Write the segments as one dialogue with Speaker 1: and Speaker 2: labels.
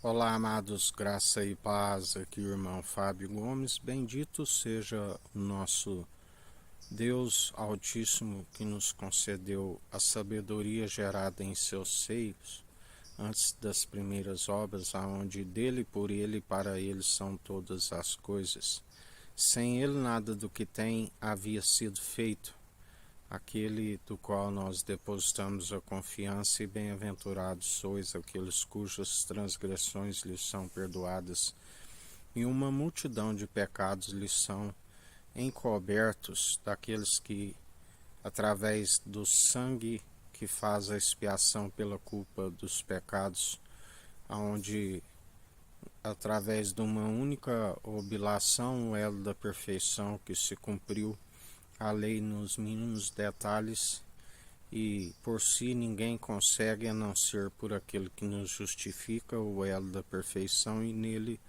Speaker 1: Olá, amados, graça e paz, aqui o irmão Fábio Gomes. Bendito seja o nosso Deus Altíssimo que nos concedeu a sabedoria gerada em seus seios antes das primeiras obras, aonde dele, por ele e para ele são todas as coisas. Sem ele nada do que tem havia sido feito. Aquele do qual nós depositamos a confiança, e bem-aventurados sois aqueles cujas transgressões lhes são perdoadas, e uma multidão de pecados lhes são encobertos, daqueles que, através do sangue que faz a expiação pela culpa dos pecados, aonde através de uma única oblação, o elo da perfeição que se cumpriu, a lei nos mínimos detalhes, e por si ninguém consegue a não ser por aquele que nos justifica, o elo da perfeição, e nele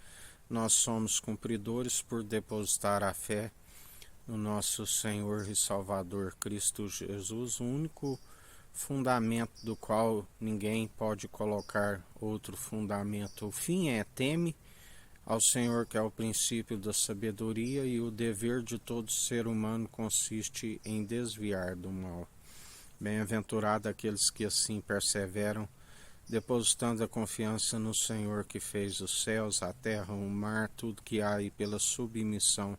Speaker 1: nós somos cumpridores por depositar a fé no nosso Senhor e Salvador Cristo Jesus, o único fundamento do qual ninguém pode colocar outro fundamento. O fim é: teme ao Senhor, que é o princípio da sabedoria, e o dever de todo ser humano consiste em desviar do mal. Bem-aventurado aqueles que assim perseveram, depositando a confiança no Senhor, que fez os céus, a terra, o mar, tudo que há, e pela submissão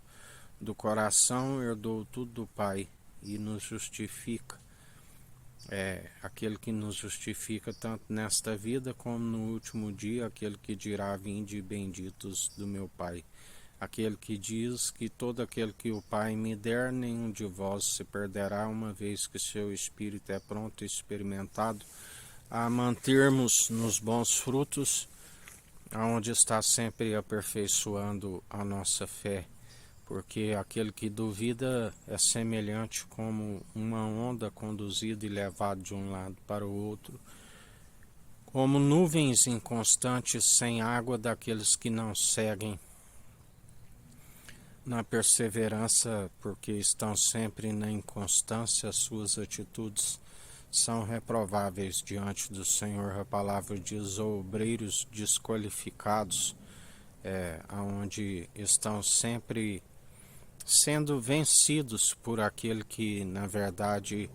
Speaker 1: do coração herdou tudo do Pai e nos justifica. Aquele que nos justifica tanto nesta vida como no último dia, aquele que dirá: vinde benditos do meu Pai. Aquele que diz que todo aquele que o Pai me der, nenhum de vós se perderá, uma vez que seu espírito é pronto e experimentado a mantermos nos bons frutos, aonde está sempre aperfeiçoando a nossa fé. Porque aquele que duvida é semelhante como uma onda conduzida e levada de um lado para o outro, como nuvens inconstantes sem água daqueles que não seguem na perseverança, porque estão sempre na inconstância. As suas atitudes são reprováveis diante do Senhor. A palavra diz: obreiros desqualificados, onde estão sempre sendo vencidos por aquele que, na verdade,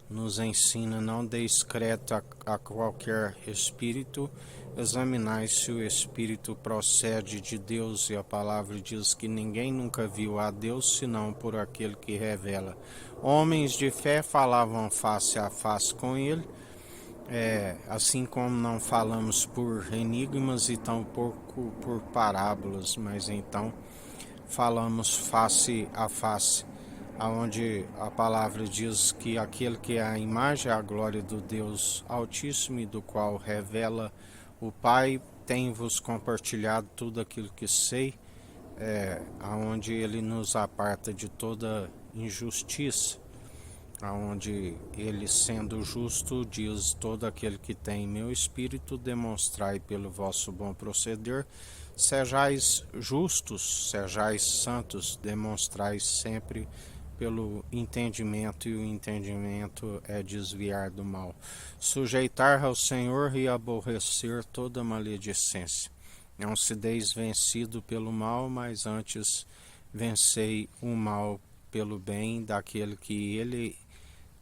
Speaker 1: nos ensina: não deis crédito a qualquer espírito, examinai se o espírito procede de Deus. E a palavra diz que ninguém nunca viu a Deus senão por aquele que revela. Homens de fé falavam face a face com ele, assim como não falamos por enigmas e tampouco por parábolas, mas então falamos face a face, aonde a palavra diz que aquele que é a imagem e a glória do Deus Altíssimo, e do qual revela o Pai, tem-vos compartilhado tudo aquilo que sei, aonde ele nos aparta de toda injustiça, aonde ele, sendo justo, diz: todo aquele que tem meu espírito, demonstrai pelo vosso bom proceder. Sejais justos, sejais santos, demonstrais sempre pelo entendimento, e o entendimento é desviar do mal. Sujeitar ao Senhor e aborrecer toda maledicência. Não se deis vencido pelo mal, mas antes vencei o mal pelo bem, daquele que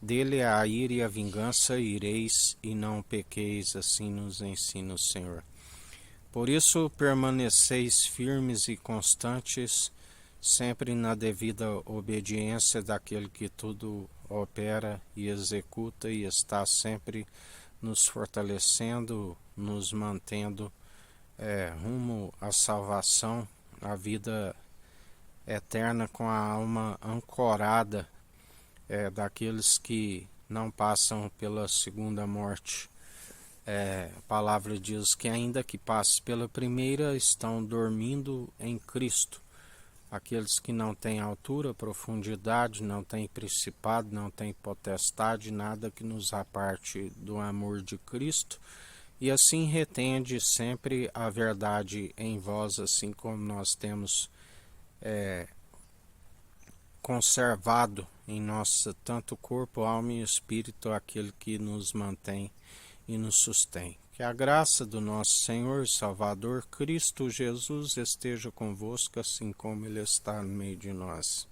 Speaker 1: dele é a ira e a vingança, ireis e não pequeis, assim nos ensina o Senhor. Por isso permaneceis firmes e constantes, sempre na devida obediência daquele que tudo opera e executa, e está sempre nos fortalecendo, nos mantendo rumo à salvação, à vida eterna, com a alma ancorada, daqueles que não passam pela segunda morte. A palavra diz que, ainda que passe pela primeira, estão dormindo em Cristo. Aqueles que não têm altura, profundidade, não têm principado, não têm potestade, nada que nos aparte do amor de Cristo. E assim retende sempre a verdade em vós, assim como nós temos conservado em nossa tanto corpo, alma e espírito aquele que nos mantém e nos sustém. Que a graça do nosso Senhor e Salvador Cristo Jesus esteja convosco, assim como Ele está no meio de nós.